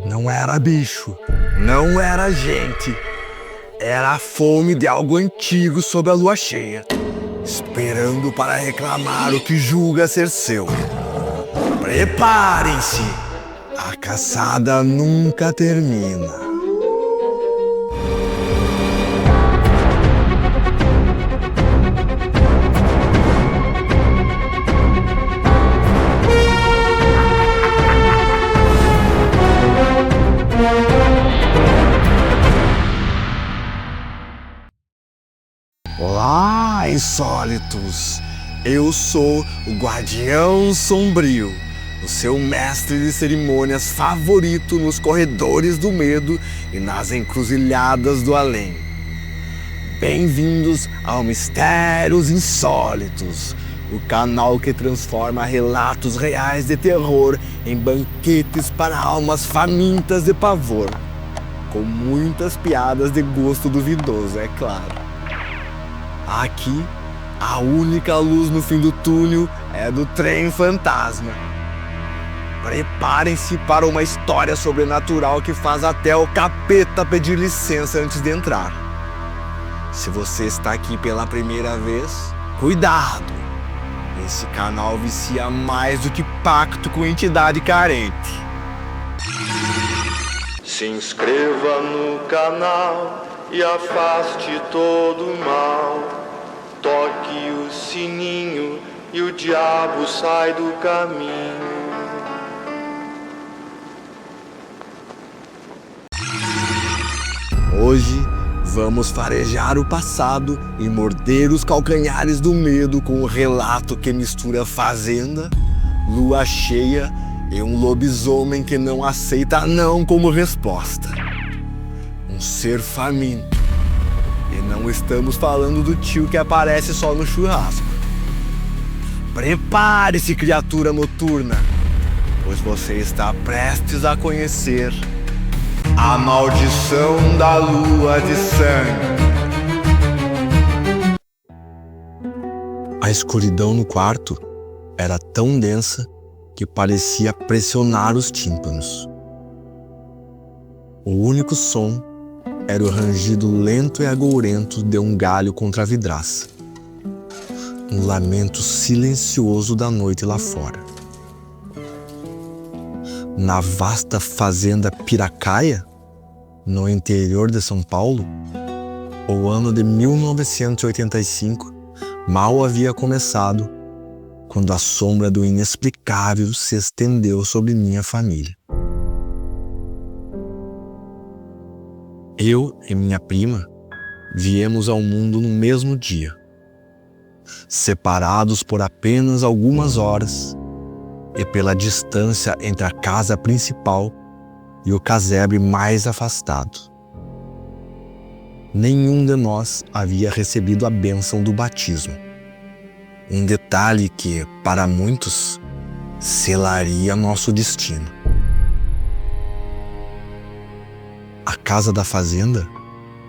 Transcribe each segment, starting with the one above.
Não era bicho, não era gente. Era a fome de algo antigo sob a lua cheia, esperando para reclamar o que julga ser seu. Preparem-se! A caçada nunca termina. Olá, insólitos! Eu sou o Guardião Sombrio, o seu mestre de cerimônias favorito nos corredores do medo e nas encruzilhadas do além. Bem-vindos ao Mistérios Insólitos, o canal que transforma relatos reais de terror em banquetes para almas famintas de pavor, com muitas piadas de gosto duvidoso, é claro. Aqui, a única luz no fim do túnel é do trem fantasma. Preparem-se para uma história sobrenatural que faz até o capeta pedir licença antes de entrar. Se você está aqui pela primeira vez, cuidado! Esse canal vicia mais do que pacto com entidade carente. Se inscreva no canal e afaste todo o mal. Toque o sininho e o diabo sai do caminho. Hoje vamos farejar o passado e morder os calcanhares do medo com um relato que mistura fazenda, lua cheia e um lobisomem que não aceita não como resposta. Um ser faminto. E não estamos falando do tio que aparece só no churrasco. Prepare-se, criatura noturna, pois você está prestes a conhecer a maldição da lua de sangue. A escuridão no quarto era tão densa que parecia pressionar os tímpanos. O único som era o rangido lento e agourento de um galho contra a vidraça. Um lamento silencioso da noite lá fora. Na vasta fazenda Piracaia, no interior de São Paulo, o ano de 1985 mal havia começado quando a sombra do inexplicável se estendeu sobre minha família. Eu e minha prima viemos ao mundo no mesmo dia, separados por apenas algumas horas e pela distância entre a casa principal e o casebre mais afastado. Nenhum de nós havia recebido a bênção do batismo, um detalhe que, para muitos, selaria nosso destino. A casa da fazenda,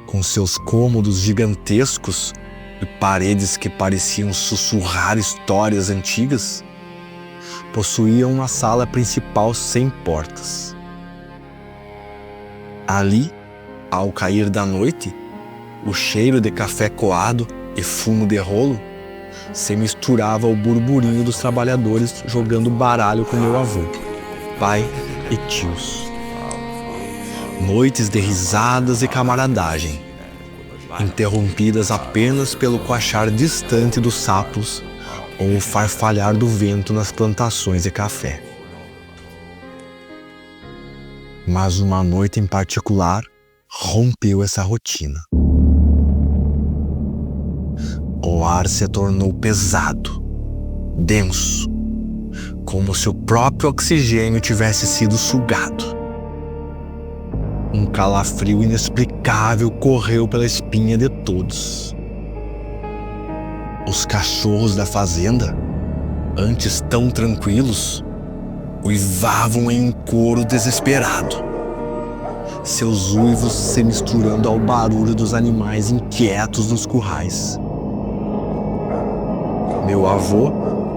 com seus cômodos gigantescos e paredes que pareciam sussurrar histórias antigas, possuía uma sala principal sem portas. Ali, ao cair da noite, o cheiro de café coado e fumo de rolo se misturava ao burburinho dos trabalhadores jogando baralho com meu avô, pai e tios. Noites de risadas e camaradagem, interrompidas apenas pelo coachar distante dos sapos ou o farfalhar do vento nas plantações de café. Mas uma noite em particular rompeu essa rotina. O ar se tornou pesado, denso, como se o próprio oxigênio tivesse sido sugado. Um calafrio inexplicável correu pela espinha de todos. Os cachorros da fazenda, antes tão tranquilos, uivavam em um coro desesperado, seus uivos se misturando ao barulho dos animais inquietos nos currais. Meu avô,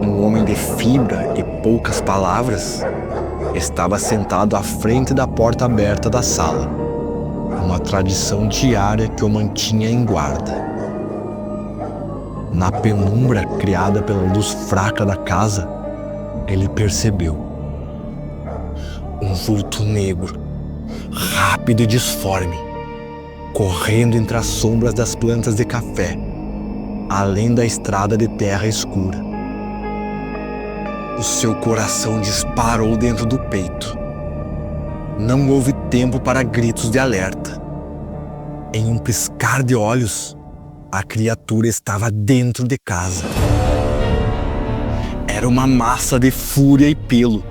um homem de fibra e poucas palavras, estava sentado à frente da porta aberta da sala, uma tradição diária que o mantinha em guarda. Na penumbra criada pela luz fraca da casa, ele percebeu um vulto negro, rápido e disforme, correndo entre as sombras das plantas de café, além da estrada de terra escura. O seu coração disparou dentro do peito. Não houve tempo para gritos de alerta. Em um piscar de olhos, a criatura estava dentro de casa. Era uma massa de fúria e pelo,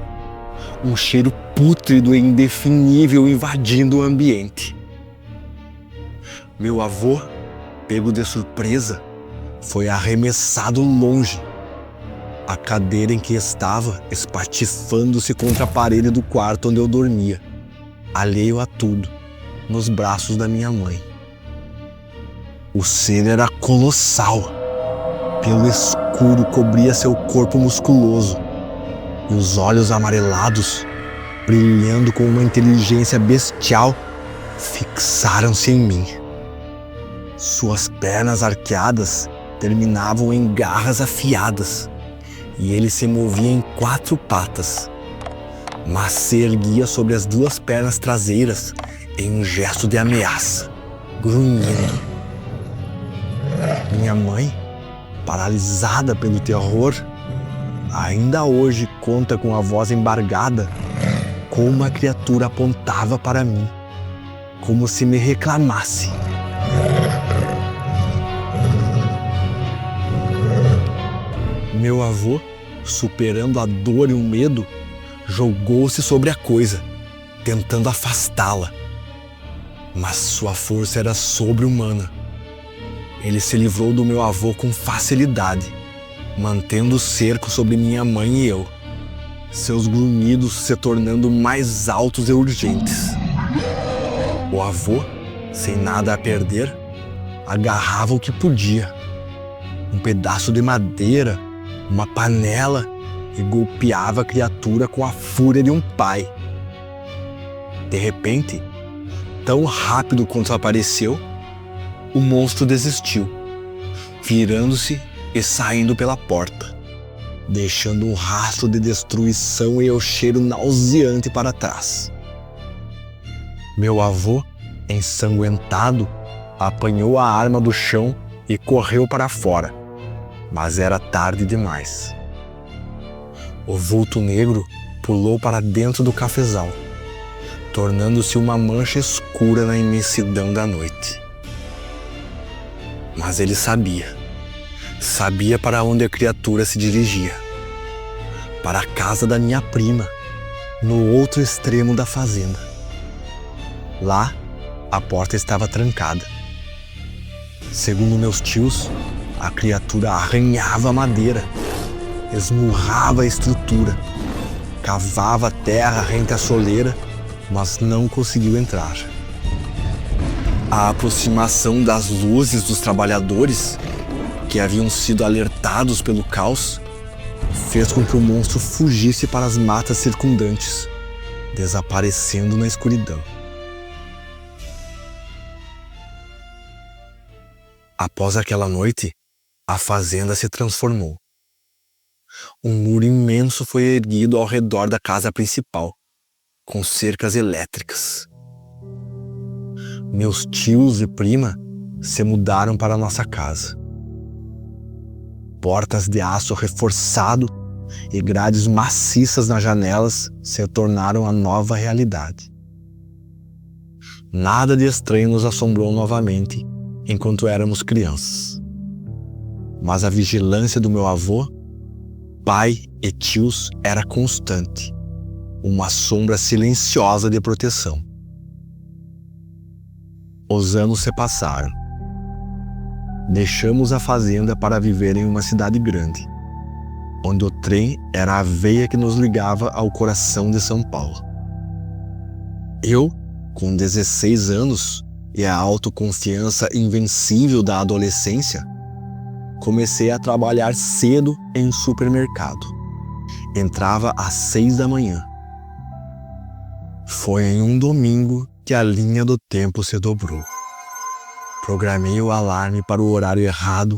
um cheiro pútrido e indefinível invadindo o ambiente. Meu avô, pego de surpresa, foi arremessado longe. A cadeira em que estava espatifando-se contra a parede do quarto onde eu dormia, alheio a tudo, nos braços da minha mãe. O ser era colossal. Pelo escuro cobria seu corpo musculoso e os olhos amarelados, brilhando com uma inteligência bestial, fixaram-se em mim. Suas pernas arqueadas terminavam em garras afiadas e ele se movia em 4 patas, mas se erguia sobre as 2 pernas traseiras em um gesto de ameaça, grunhindo. Minha mãe, paralisada pelo terror, ainda hoje conta com a voz embargada como a criatura apontava para mim, como se me reclamasse. Meu avô, superando a dor e o medo, jogou-se sobre a coisa, tentando afastá-la. Mas sua força era sobre-humana. Ele se livrou do meu avô com facilidade, mantendo o cerco sobre minha mãe e eu, seus grunhidos se tornando mais altos e urgentes. O avô, sem nada a perder, agarrava o que podia: um pedaço de madeira, uma panela, e golpeava a criatura com a fúria de um pai. De repente, tão rápido quanto apareceu, o monstro desistiu, virando-se e saindo pela porta, deixando um rastro de destruição e o cheiro nauseante para trás. Meu avô, ensanguentado, apanhou a arma do chão e correu para fora, mas era tarde demais. O vulto negro pulou para dentro do cafezal, tornando-se uma mancha escura na imensidão da noite. Mas ele sabia para onde a criatura se dirigia: para a casa da minha prima, no outro extremo da fazenda. Lá, a porta estava trancada. Segundo meus tios, a criatura arranhava a madeira, esmurrava a estrutura, cavava a terra rente à soleira, mas não conseguiu entrar. A aproximação das luzes dos trabalhadores, que haviam sido alertados pelo caos, fez com que o monstro fugisse para as matas circundantes, desaparecendo na escuridão. Após aquela noite, a fazenda se transformou. Um muro imenso foi erguido ao redor da casa principal, com cercas elétricas. Meus tios e prima se mudaram para nossa casa. Portas de aço reforçado e grades maciças nas janelas se tornaram a nova realidade. Nada de estranho nos assombrou novamente enquanto éramos crianças. Mas a vigilância do meu avô, pai e tios era constante, uma sombra silenciosa de proteção. Os anos se passaram. Deixamos a fazenda para viver em uma cidade grande, onde o trem era a veia que nos ligava ao coração de São Paulo. Eu, com 16 anos e a autoconfiança invencível da adolescência, comecei a trabalhar cedo em um supermercado. Entrava às 6 da manhã Foi em um domingo que a linha do tempo se dobrou. Programei o alarme para o horário errado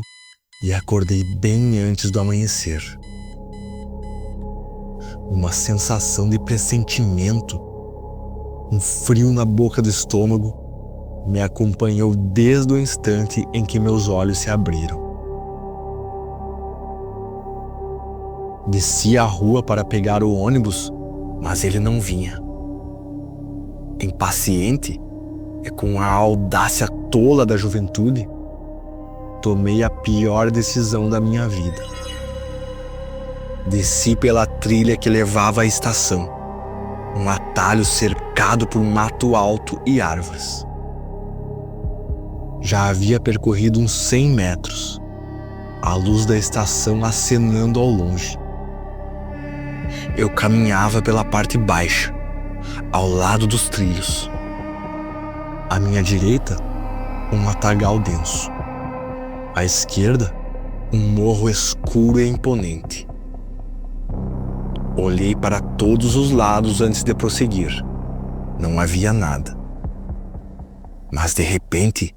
e acordei bem antes do amanhecer. Uma sensação de pressentimento, um frio na boca do estômago, me acompanhou desde o instante em que meus olhos se abriram. Desci a rua para pegar o ônibus, mas ele não vinha. Impaciente e com a audácia tola da juventude, tomei a pior decisão da minha vida. Desci pela trilha que levava à estação, um atalho cercado por mato alto e árvores. Já havia percorrido uns 100 metros, a luz da estação acenando ao longe. Eu caminhava pela parte baixa, ao lado dos trilhos. À minha direita, um matagal denso. À esquerda, um morro escuro e imponente. Olhei para todos os lados antes de prosseguir. Não havia nada. Mas de repente,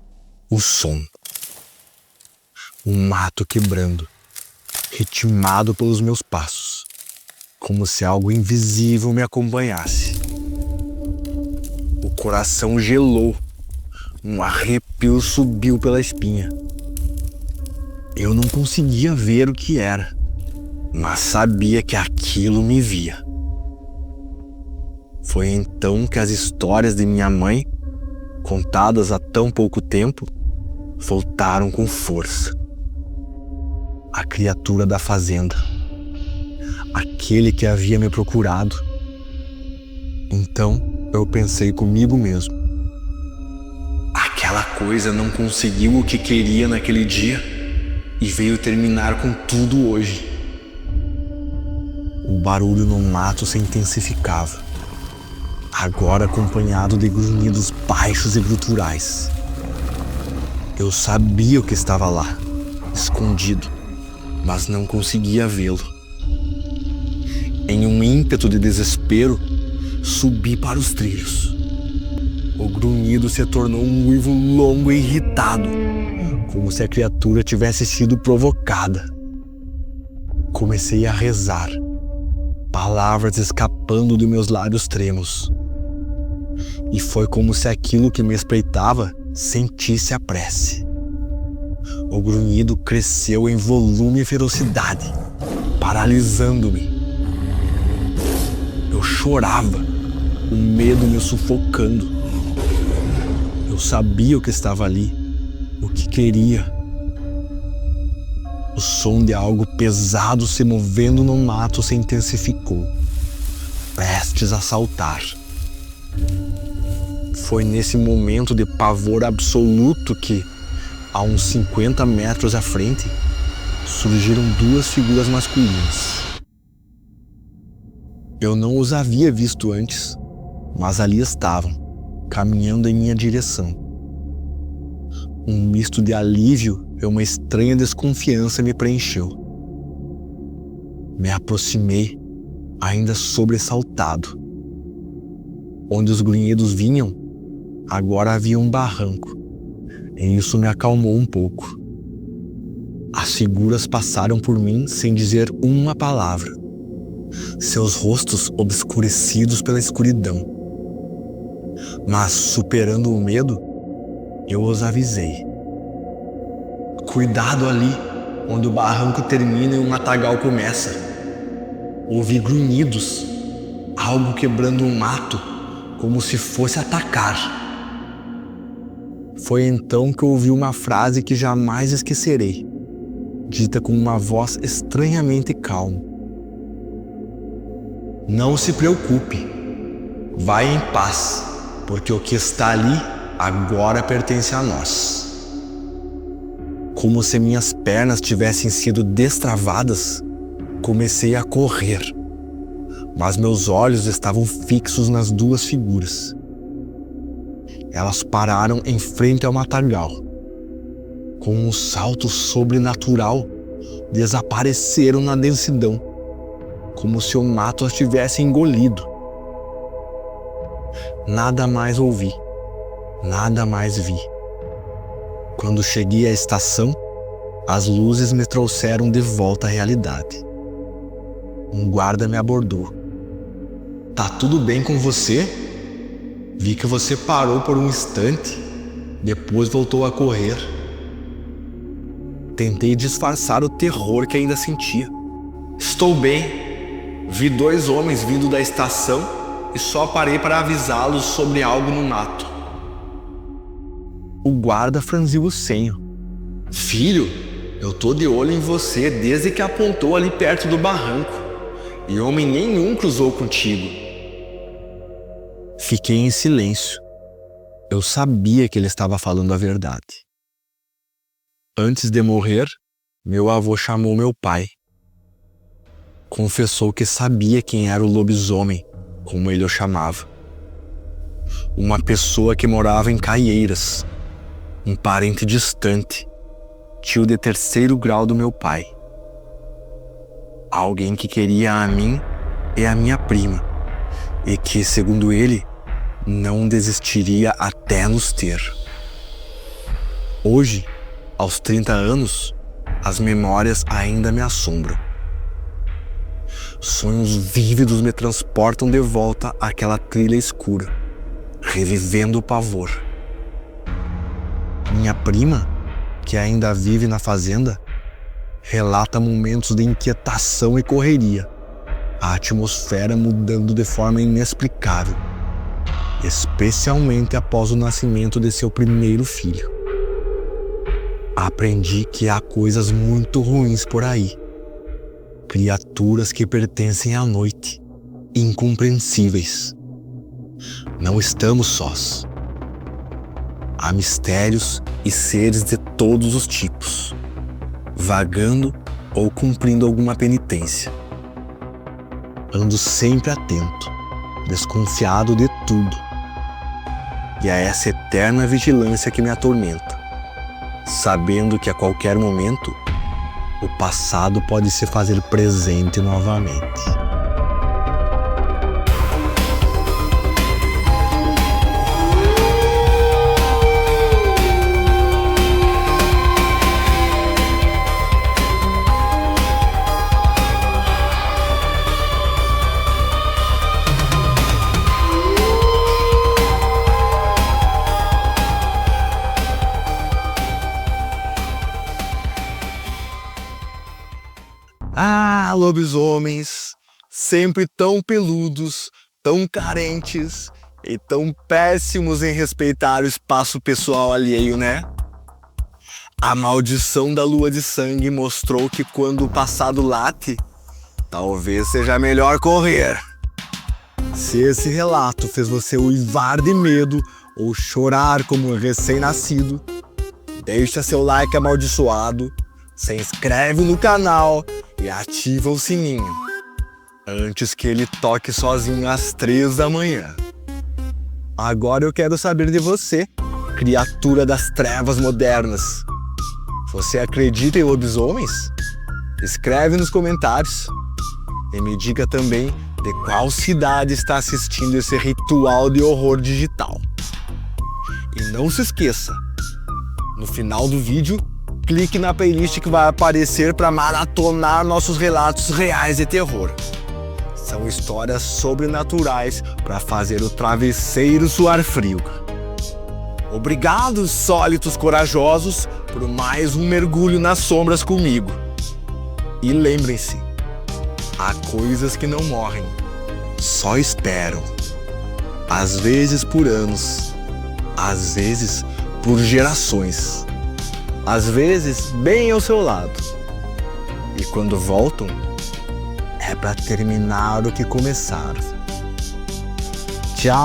o som. Um mato quebrando, ritmado pelos meus passos, como se algo invisível me acompanhasse. O coração gelou, um arrepio subiu pela espinha. Eu não conseguia ver o que era, mas sabia que aquilo me via. Foi então que as histórias de minha mãe, contadas há tão pouco tempo, voltaram com força. A criatura da fazenda, aquele que havia me procurado. Então eu pensei comigo mesmo: aquela coisa não conseguiu o que queria naquele dia e veio terminar com tudo hoje. O barulho no mato se intensificava, agora acompanhado de grunhidos baixos e guturais. Eu sabia o que estava lá, escondido, mas não conseguia vê-lo. Em um ímpeto de desespero, subi para os trilhos. O grunhido se tornou um uivo longo e irritado, como se a criatura tivesse sido provocada. Comecei a rezar, palavras escapando de meus lábios trêmulos. E foi como se aquilo que me espreitava sentisse a prece. O grunhido cresceu em volume e ferocidade, paralisando-me. Eu chorava, o medo me sufocando. Eu sabia o que estava ali, o que queria. O som de algo pesado se movendo no mato se intensificou, prestes a saltar. Foi nesse momento de pavor absoluto que, a uns 50 metros à frente, surgiram duas figuras masculinas. Eu não os havia visto antes, mas ali estavam, caminhando em minha direção. Um misto de alívio e uma estranha desconfiança me preencheu. Me aproximei, ainda sobressaltado. Onde os grunhidos vinham, agora havia um barranco, e isso me acalmou um pouco. As figuras passaram por mim sem dizer uma palavra, seus rostos obscurecidos pela escuridão. Mas, superando o medo, eu os avisei: cuidado ali, onde o barranco termina e o matagal começa. Ouvi grunhidos, algo quebrando o mato, como se fosse atacar. Foi então que eu ouvi uma frase que jamais esquecerei, dita com uma voz estranhamente calma: não se preocupe, vai em paz, porque o que está ali agora pertence a nós. Como se minhas pernas tivessem sido destravadas, comecei a correr, mas meus olhos estavam fixos nas duas figuras. Elas pararam em frente ao matagal. Com um salto sobrenatural, desapareceram na densidão, como se o mato as tivesse engolido. Nada mais ouvi, nada mais vi. Quando cheguei à estação, as luzes me trouxeram de volta à realidade. Um guarda me abordou. "Tá tudo bem com você? Vi que você parou por um instante, depois voltou a correr." Tentei disfarçar o terror que ainda sentia. "Estou bem. Vi 2 homens vindo da estação e só parei para avisá-los sobre algo no mato." O guarda franziu o senho. "Filho, eu tô de olho em você desde que apontou ali perto do barranco. E homem nenhum cruzou contigo." Fiquei em silêncio. Eu sabia que ele estava falando a verdade. Antes de morrer, meu avô chamou meu pai. Confessou que sabia quem era o lobisomem, como ele o chamava. Uma pessoa que morava em Caieiras, um parente distante, tio de 3º grau do meu pai. Alguém que queria a mim e a minha prima, e que, segundo ele, não desistiria até nos ter. Hoje, aos 30 anos, as memórias ainda me assombram. Sonhos vívidos me transportam de volta àquela trilha escura, revivendo o pavor. Minha prima, que ainda vive na fazenda, relata momentos de inquietação e correria, a atmosfera mudando de forma inexplicável, especialmente após o nascimento de seu primeiro filho. Aprendi que há coisas muito ruins por aí, criaturas que pertencem à noite, incompreensíveis. Não estamos sós. Há mistérios e seres de todos os tipos, vagando ou cumprindo alguma penitência. Ando sempre atento, desconfiado de tudo. E é essa eterna vigilância que me atormenta, sabendo que a qualquer momento o passado pode se fazer presente novamente. Ah, lobisomens, sempre tão peludos, tão carentes e tão péssimos em respeitar o espaço pessoal alheio, né? A maldição da lua de sangue mostrou que quando o passado late, talvez seja melhor correr. Se esse relato fez você uivar de medo ou chorar como um recém-nascido, deixa seu like amaldiçoado, se inscreve no canal e ativa o sininho, antes que ele toque sozinho às 3 da manhã. Agora eu quero saber de você, criatura das trevas modernas. Você acredita em lobisomens? Escreve nos comentários e me diga também de qual cidade está assistindo esse ritual de horror digital. E não se esqueça, no final do vídeo, clique na playlist que vai aparecer para maratonar nossos relatos reais de terror. São histórias sobrenaturais para fazer o travesseiro suar frio. Obrigado, sólitos corajosos, por mais um mergulho nas sombras comigo. E lembrem-se, há coisas que não morrem, só esperam. Às vezes por anos, às vezes por gerações. Às vezes bem ao seu lado. E quando voltam, é para terminar o que começaram. Tchau!